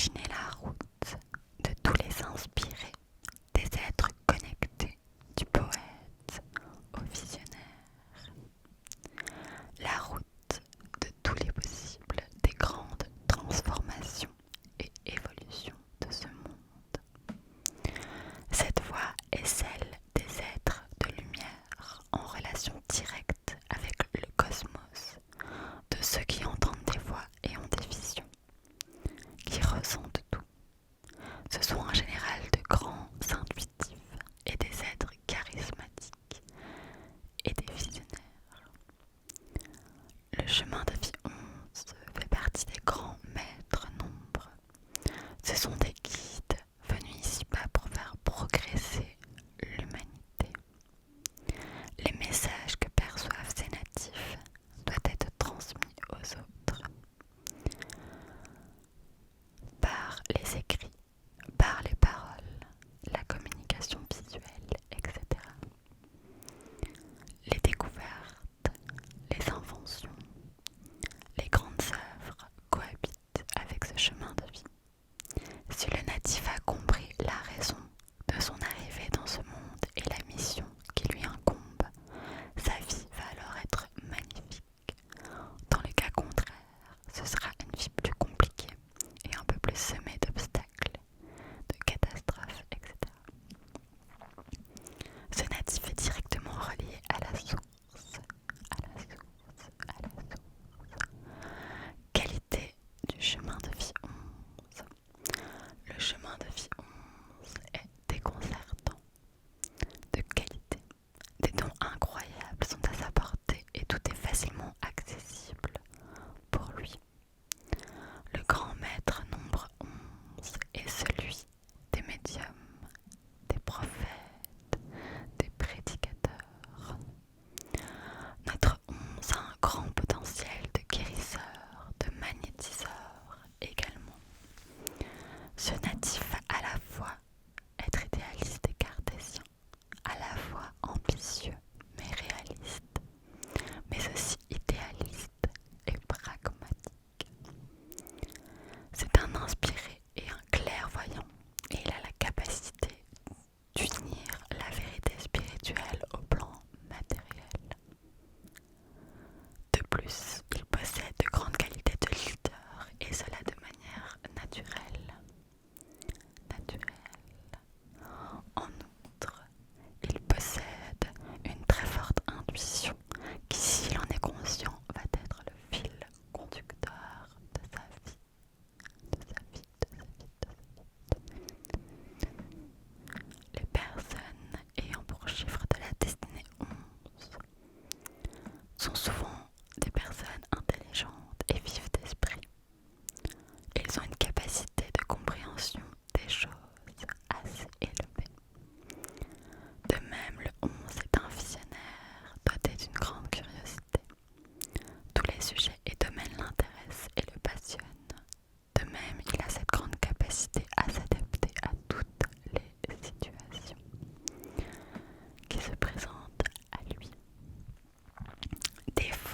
Imaginez la route de tous les inspirés, des êtres connectés, du poète au visionnaire. La route de tous les possibles, des grandes transformations et évolutions de ce monde. Cette voie est celle des êtres de lumière en relation directe avec le cosmos, de ceux qui entendent des voix et ont des visions, qui ressentent tout. Ce sont en général de grands intuitifs et des êtres charismatiques et des visionnaires. Le chemin de vie 11 fait partie des grands maîtres nombres. Ce sont des guides venus ici-bas pour faire progresser l'humanité. Les messages que perçoivent ces natifs doivent être transmis aux autres par les écrits, par les paroles, la communication visuelle, etc. Les découvertes, les inventions, les grandes œuvres cohabitent avec ce chemin de vie. Si le natif a compris la raison de son arrivée dans ce monde et la mission qui lui incombe, sa vie va alors être magnifique. Dans le cas contraire, ce sera une vie plus compliquée et un peu plus semée d'obstacles, de catastrophes, etc. Ce natif est directement relié à la source, à la source, à la source. Qualité du chemin de vie 11. Le chemin de vie 11 est déconcertant, de qualité. Des dons incroyables sont à sa portée et tout est facilement accessible pour lui. Le grand maître nombre 11 est celui des médiums, des prophètes, des prédicateurs. Notre 11 a un grand potentiel de guérisseur, de magnétiseur également. Ce natif va à la fois être idéaliste et cartésien, à la fois ambitieux mais réaliste, mais aussi idéaliste et pragmatique. C'est un inspiré et un clairvoyant, et il a la capacité d'unir la vérité spirituelle au plan matériel. De plus, il possède de grandes qualités de leader, et cela de manière naturelle. En outre, il possède une très forte intuition qui, s'il en est conscient, va être le fil conducteur de sa vie, de sa vie, de sa vie, de sa vie. Les personnes ayant pour chiffre de la destinée 11 sont souvent des personnes intelligentes et vives d'esprit. Ils ont une capacité de compréhension des choses assez élevée. De même, le 11 est un visionnaire doté d'une grande curiosité. Tous les sujets et domaines l'intéressent et le passionnent. De même, il a cette grande capacité à s'adapter à toutes les situations qui se présentent à lui. Défaut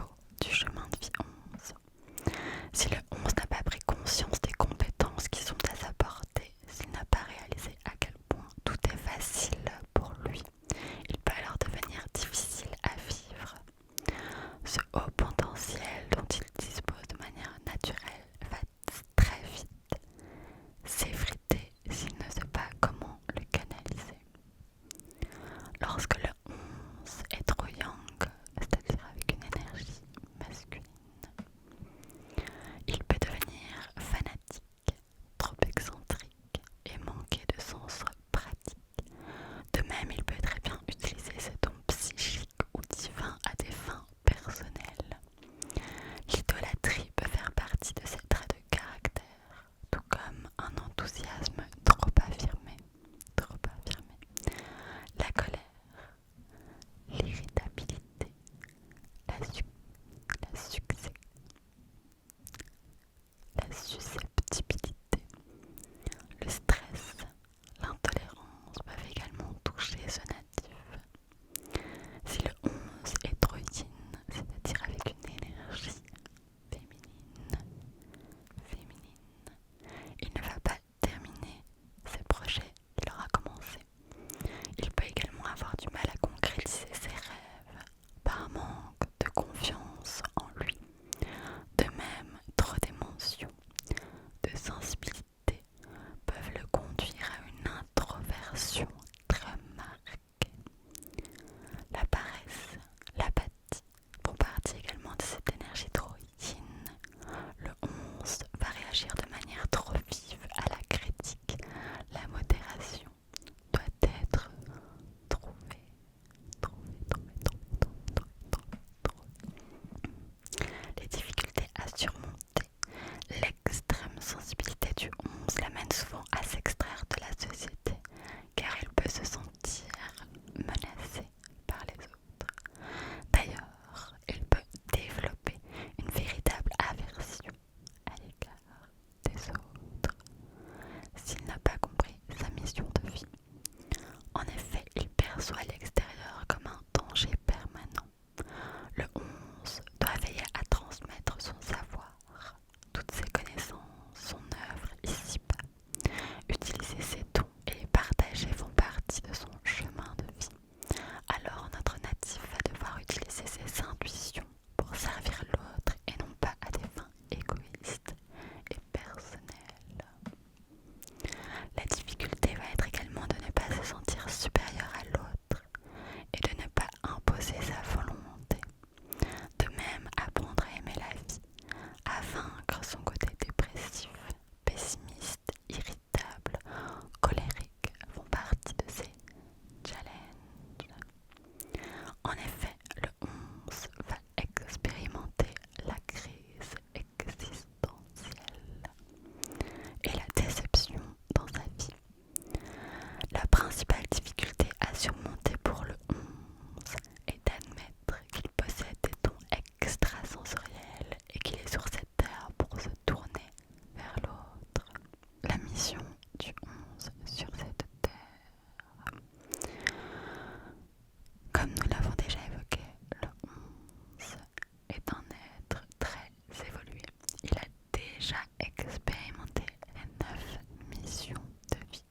déjà expérimenté les 9 missions de vie.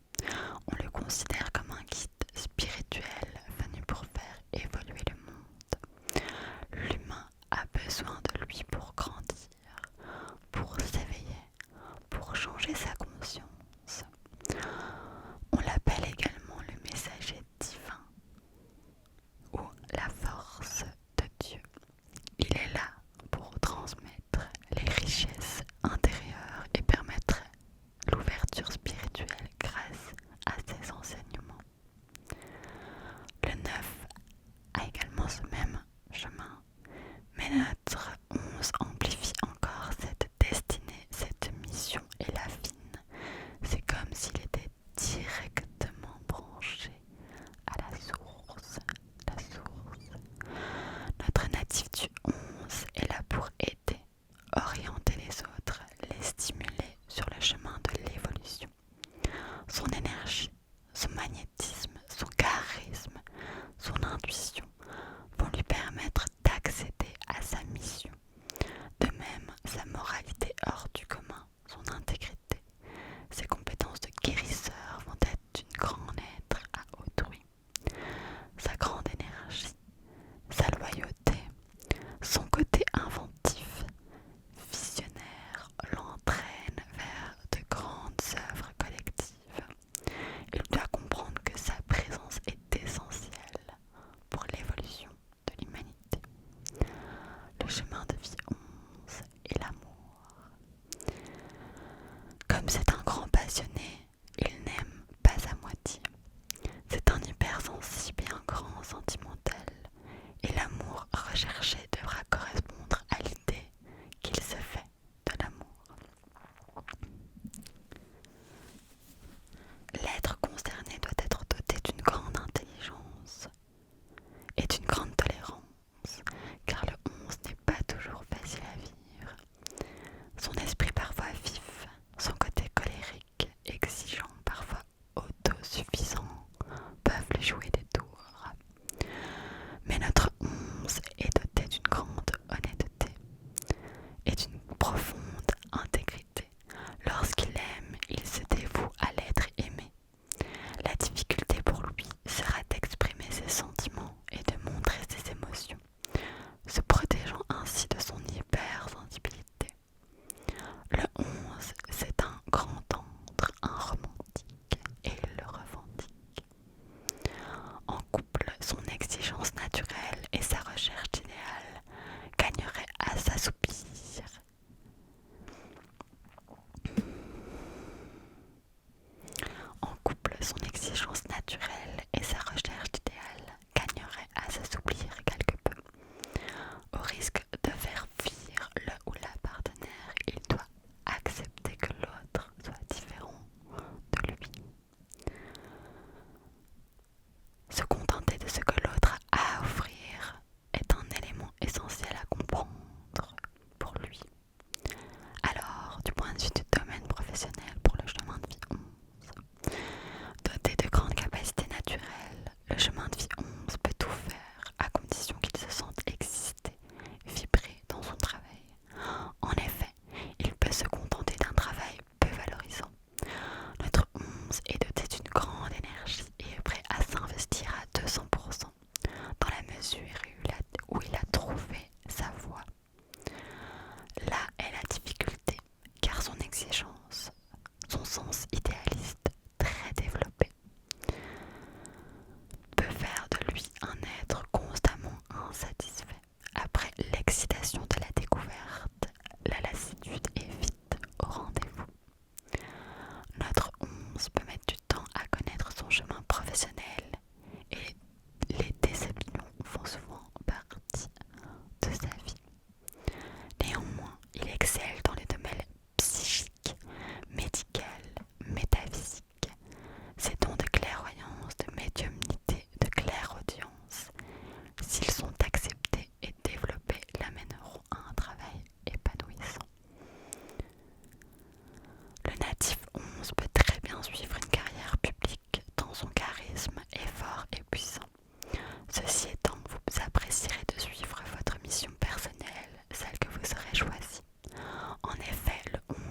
On le considère comme un guide spirituel venu pour faire évoluer le monde. L'humain a besoin de lui pour grandir, pour s'éveiller, pour changer sa conscience. On l'appelle également le messager divin ou la force de Dieu. Il est là pour transmettre les richesses intérieures et permettre l'ouverture spirituelle grâce à ses enseignements. Le 9 a également ce même chemin, mais notre 11 amplifie encore cette destinée, cette mission et l'affine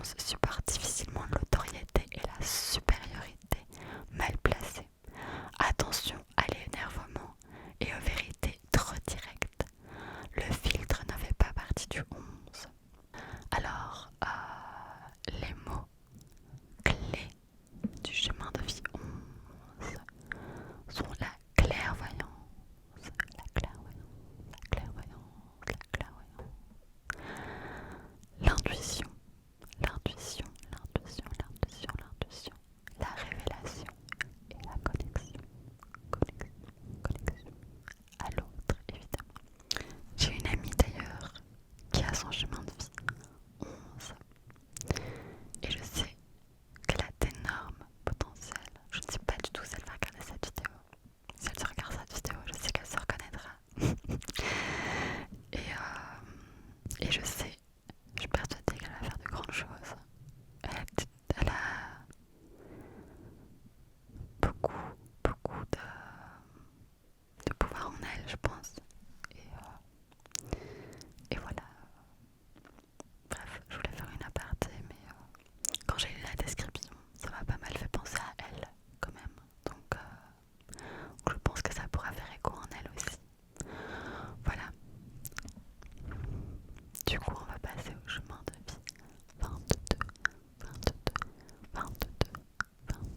11 supporte difficilement l'autorité et la supériorité mal placée. Attention à l'énervement et aux vérités trop directes. Le filtre ne fait pas partie du 11. Alors, les mots clés du chemin de vie 11 sont la clairvoyance, la clairvoyance, la clairvoyance, la clairvoyance, l'intuition, l'intuition, l'intuition, l'intuition, l'intuition, la révélation et la connexion, connexion, connexion à l'autre évidemment. J'ai une amie d'ailleurs qui a son chemin de vie 11 et je sais qu'elle a d'énormes potentiels. Je ne sais pas du tout si elle va regarder cette vidéo. Si elle se regarde cette vidéo, je sais qu'elle se reconnaîtra. et je sais, je suis persuadée qu'elle va faire de grandes choses. Elle a beaucoup de pouvoir en elle, je pense. Et voilà. Bref, je voulais faire une aparté, mais quand j'ai lu la description, ça m'a pas mal fait penser à elle, quand même. Donc, je pense que ça pourra faire écho en elle aussi. Voilà. Du coup, on va passer au chemin de vie 22, 22, 22, 22.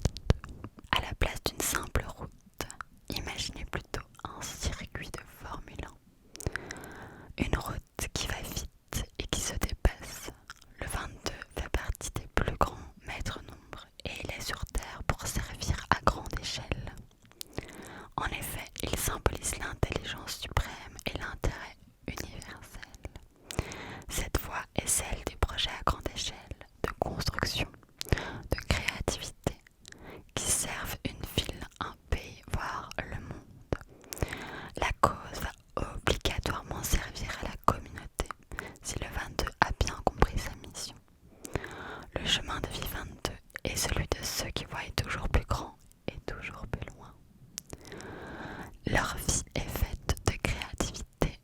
À la place d'une simple route, imaginez plutôt un circuit de Formule 1. Une route qui va vite et qui se dépasse. Le 22 fait partie des plus grands maîtres nombres et il est sur Terre pour servir à grande échelle. En effet, il symbolise l'intelligence suprême et l'intérêt universel. Cette voie est celle des projets à grande échelle, de construction, de créativité, qui servent une ville, un pays, voire le monde. La cause va obligatoirement servir à la communauté, si le 22 a bien compris sa mission. Le chemin de vie 22 est celui de ceux qui voient toujours plus grand et toujours plus loin. Leur vie est faite de créativité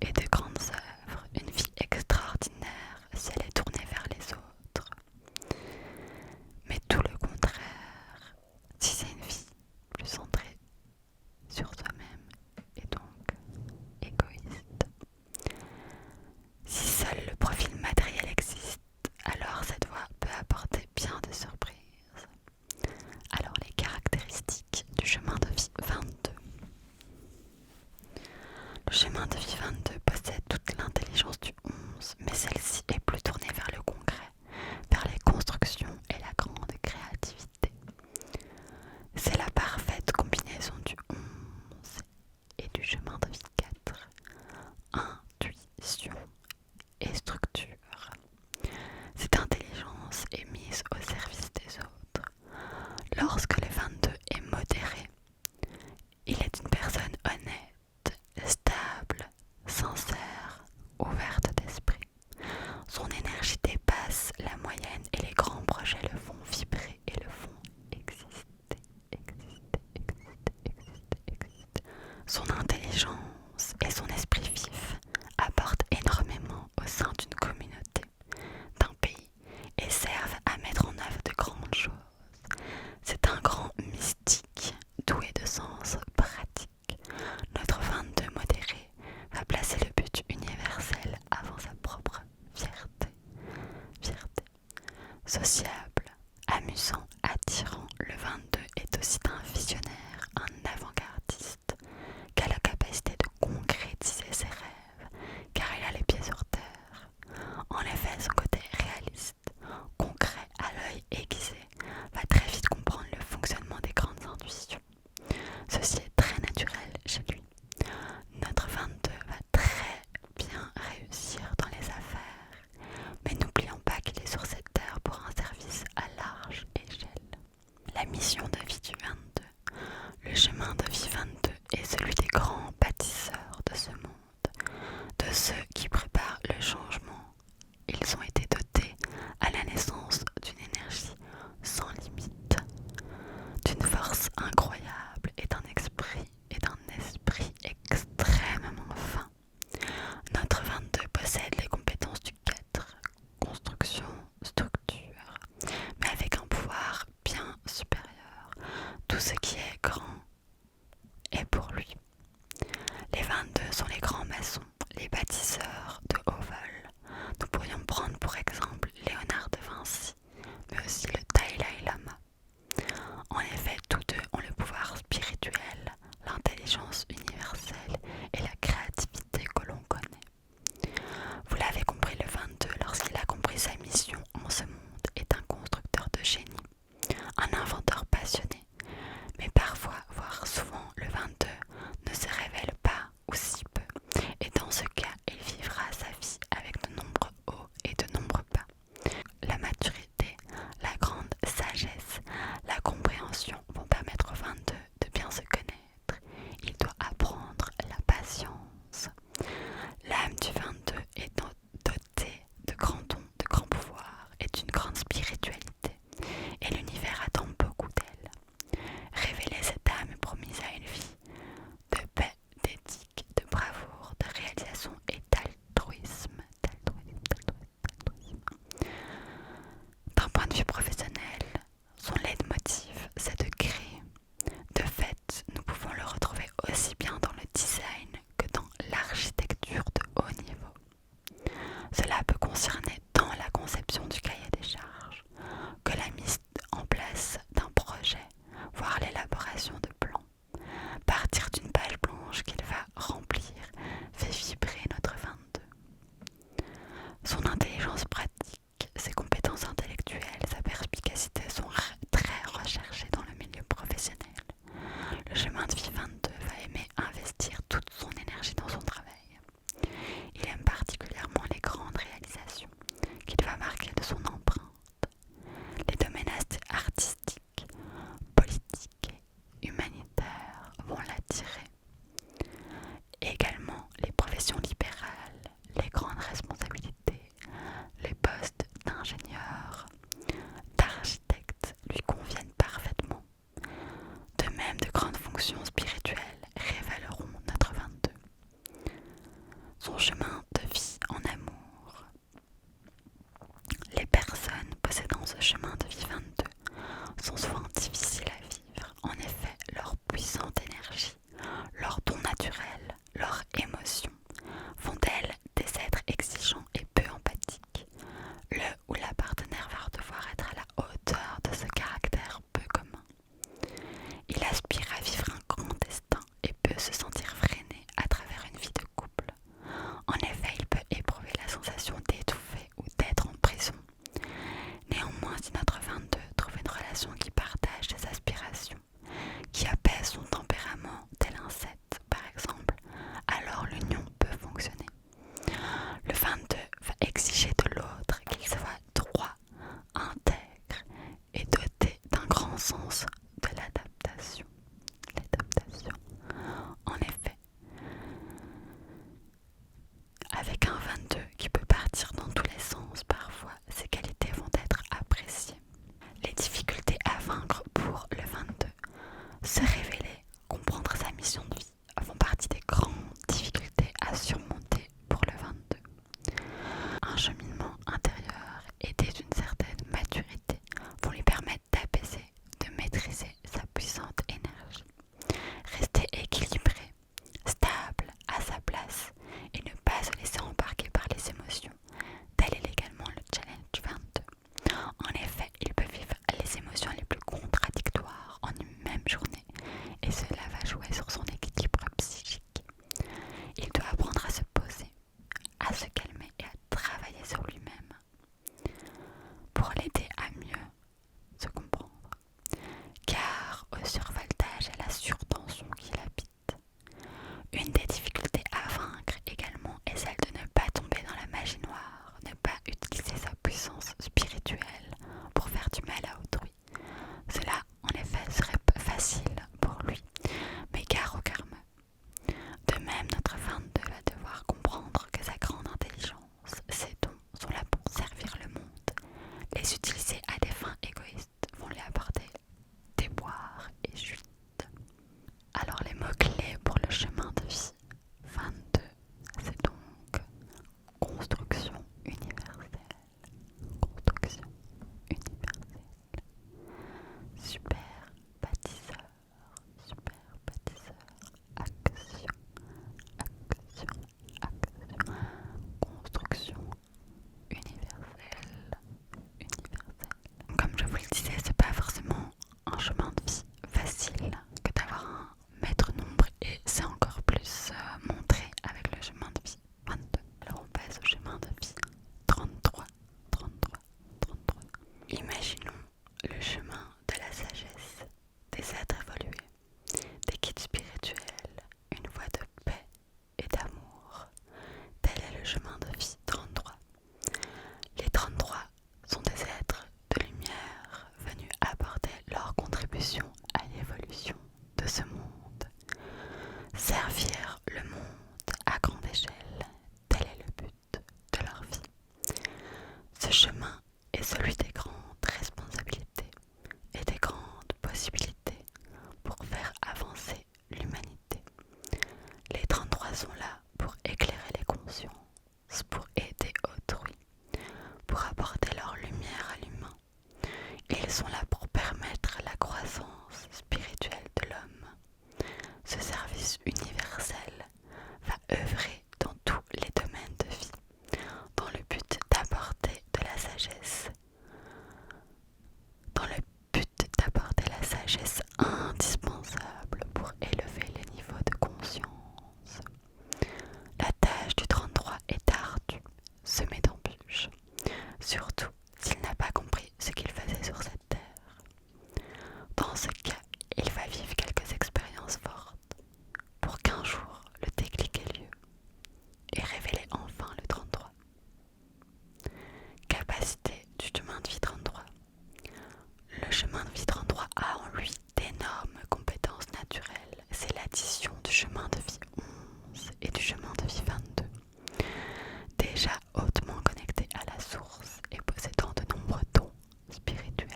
et de grandes œuvres, une vie extraordinaire si elle est tournée vers les autres. Mais tout le contraire, si c'est une vie plus centrée sur soi-même et donc égoïste. Si seul le profil matériel existe, alors cette voie peut apporter bien des surprises. Alors les caractéristiques du chemin de vie 22. Le chemin de vie 22 possède toute l'intelligence du 11, mais celle-ci est plus tournée vers le concret, vers les constructions et la grande créativité. C'est la parfaite combinaison du 11 et du chemin de vie 4. Intuition et structure. Cette intelligence est mise au service des autres. Lorsque le 22 est modéré, il est une personne honnête, stable, sincère, ouverte d'esprit. Son énergie dépasse la moyenne et les grands projets le font vibrer et le font exister. Son intelligence et son esprit vif apportent énormément au sein d'une communauté, d'un pays et servent à mettre en œuvre de grandes choses. C'est un grand mystique, doué de sens pratique. Notre 22 modéré va placer le but universel avant sa propre fierté. Sociable, amusant, attirant, le 22 est aussi un visionnaire, un avant-gardiste, qui a la capacité de concrétiser ses rêves, car il a les pieds sur terre. En effet, son côté réaliste, concret, à l'œil aiguisé, va très vite comprendre le fonctionnement des grandes intuitions. Ceci est très naturel chez lui. Notre 22 va très bien réussir dans les affaires, mais n'oublions pas qu'il est sur cette terre pour un service à large échelle. La mission de vie du 22. les utiliser à des fins égoïstes vont lui apporter déboire et chute. Alors les mots-clés pour le chemin de vie 22, c'est donc construction universelle, construction universelle, super bâtisseur, action, action, action, construction universelle, universelle. Comme je vous le disais, c'est pas forcément un chemin de vie facile que d'avoir un maître nombre et c'est encore plus montré avec le chemin de vie 22. Alors on passe au chemin de vie 33, 33, 33. Imaginons le chemin de la sagesse, des êtres évolués, des guides spirituels, une voie de paix et d'amour. Tel est le chemin de vie 33. Les 33 sont des êtres de lumière venus apporter leur contribution à l'évolution de ce monde. Servir le monde à grande échelle, tel est le but de leur vie. Ce chemin est celui des grandes responsabilités et des grandes possibilités pour faire avancer l'humanité. Les 33 sont là pour éclairer les consciences, pour aider autrui, pour apporter leur lumière à l'humain. Ils sont là pour permettre la croissance spirituelle de l'homme. Ce service universel va œuvrer dans tous les domaines de vie, dans le but d'apporter de la sagesse, indispensable pour élever les niveaux de conscience. La tâche du 33 est ardue, semée d'embûches, surtout s'il n'a pas compris ce qu'il faisait sur cette terre. Dans ce cas, il va vivre quelques expériences fortes pour qu'un jour le déclic ait lieu et révéler enfin le 33. Capacité du chemin de vie 33. Le chemin de vie 33 a en lui d'énormes compétences naturelles. C'est l'addition du chemin de vie 11 et du chemin de vie 22. Déjà hautement connecté à la source et possédant de nombreux dons spirituels.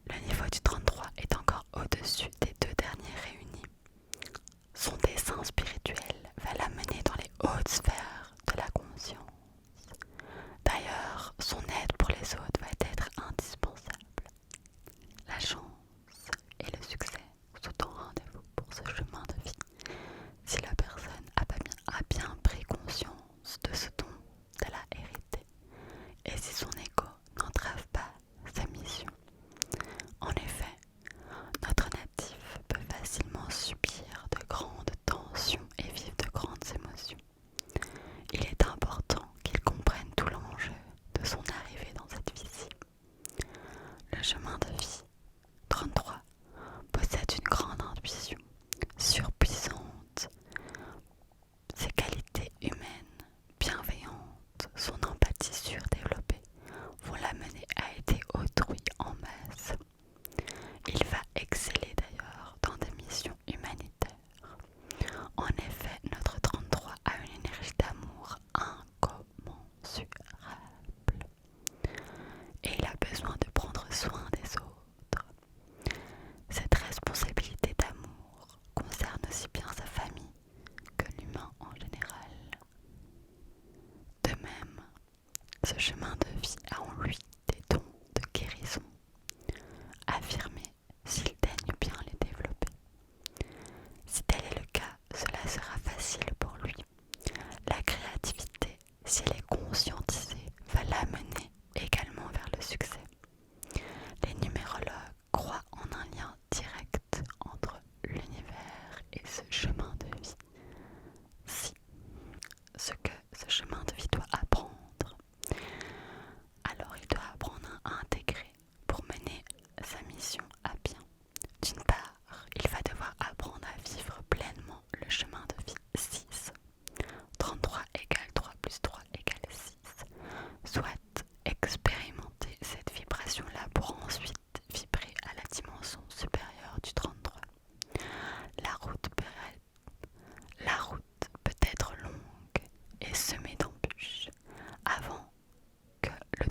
Le niveau du 33 est encore au-dessus des deux derniers réunis. Son dessein spirituel va l'amener dans les hautes sphères de la conscience. D'ailleurs, son aide pour les autres va être indispensable. La chance et le succès sont au rendez-vous pour ce chemin de vie si la personne a bien pris conscience de ce don qu'elle a hérité et si son ego n'entrave pas sa mission. En effet, notre natif peut facilement subir de grandes tensions et vivre de grandes émotions. Il est important qu'il comprenne tout l'enjeu de son arrivée dans cette vie-ci. Le chemin de vie 33 possède une grande intuition surpuissante. Ses qualités humaines, bienveillantes, son empathie surdéveloppée vont l'amener à aider autrui en masse. Il va exceller d'ailleurs dans des missions humanitaires. En effet, notre 33 a une énergie d'amour incommensurable et il a besoin de prendre soin des autres. Cette responsabilité d'amour concerne aussi bien sa famille que l'humain en général. De même, ce chemin de vie a en lui des dons de guérison, affirmés s'il daigne bien les développer. Si tel est le cas, cela sera facile pour lui. La créativité, si elle est conscientisée, va l'amener également vers le succès. Les numérologues croient en un lien direct entre l'univers et ce chemin de vie. Si ce que ce chemin de vie doit apprendre, alors il doit apprendre à intégrer pour mener sa mission à bien. D'une part, il va devoir apprendre à vivre pleinement le chemin de vie 6. 33 égale 3 plus 3 égale 6. Soit expérimenter cette vibration-là pour ensuite vibrer à la dimension supérieure du 33. La route peut être longue et semée d'embûches avant que le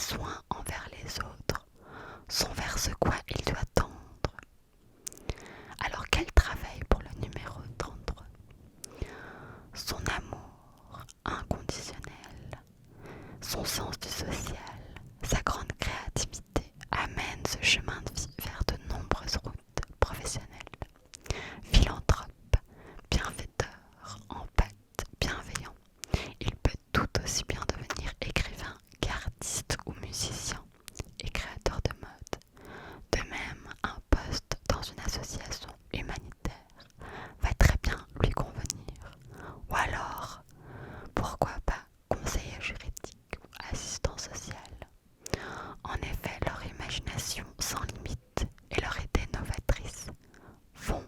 soins envers les autres sont vers ce quoi il doit tendre. Alors quel travail pour le numéro 33? Son amour inconditionnel, son sens du social, sa grande créativité amènent ce chemin de vie vers de nombreuses routes professionnelles. Philanthrope, bienfaiteur, empathe, bienveillant, il peut tout aussi bien devenir écrivain qu'artiste ou musicien et créateur de mode. De même, un poste dans une association humanitaire va très bien lui convenir. Ou alors, pourquoi pas conseiller juridique ou assistant social. En effet, leur imagination sans limite et leur idée novatrice vont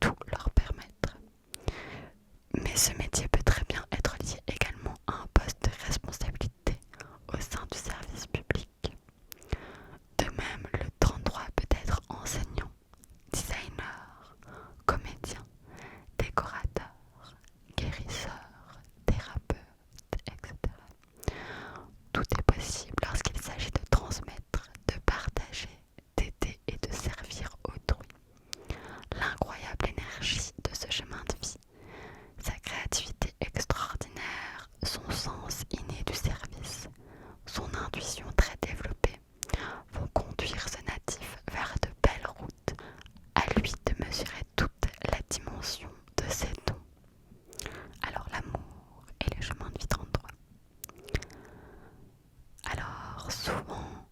tout leur permettre. Mais ce métier peut très bien être lié également à un poste de responsabilité au sein du service public. De même, le 33 peut être enseignant, designer, comédien, décorateur, guérisseur, thérapeute, etc. Tout est possible lorsqu'il s'agit de transmettre, de partager, d'aider et de servir autrui. L'incroyable énergie de ce chemin de vie, sa créativité extraordinaire, son sens inné du service, son intuition très développée vont conduire ce natif vers de belles routes. À lui de mesurer toute la dimension de ses dons. Alors l'amour et les chemins de vie 33. Alors souvent,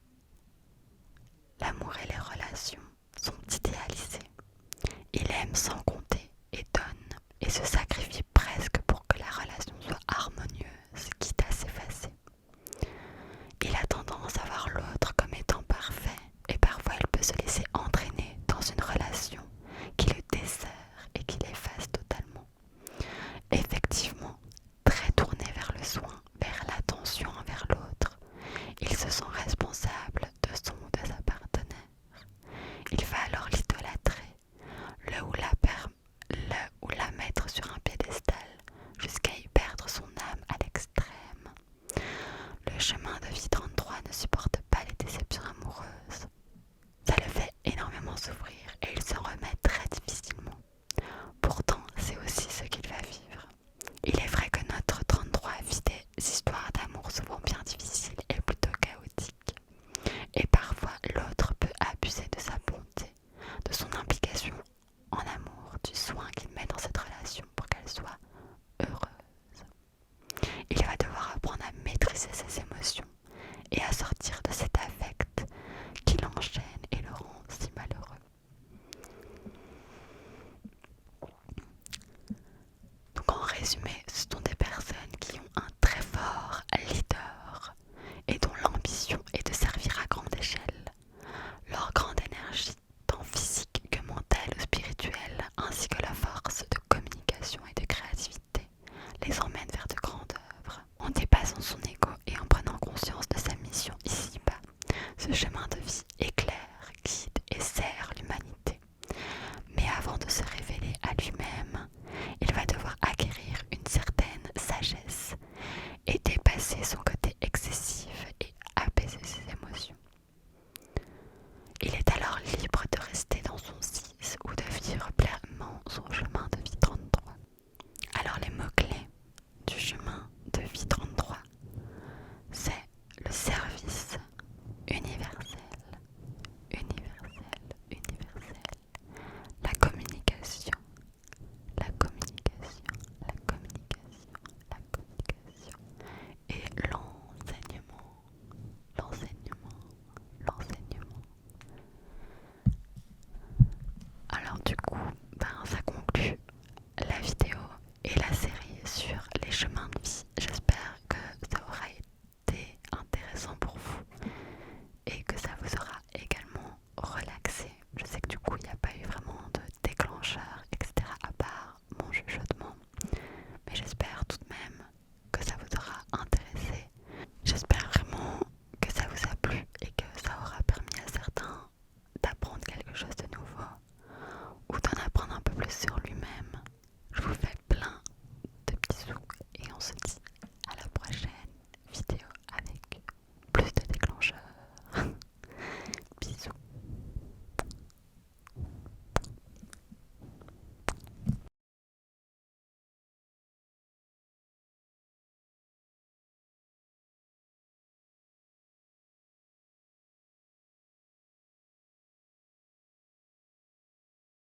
l'amour et les relations sont idéalisés. Il aime sans compter et donne et se sacrifie presque pour que la relation soit harmonieuse, quitte à s'effacer. Il a tendance à voir l'autre comme étant parfait et parfois il peut se laisser entraîner dans une relation qui le dessert et qui l'efface totalement. Effectivement, très tourné vers le soin, vers l'attention envers l'autre, il se sent responsable de son ou de sa partenaire. Il va alors l'idolâtrer, le ou la mettre sur un piédestal, jusqu'à y perdre son âme à l'extrême. Le chemin de vie 33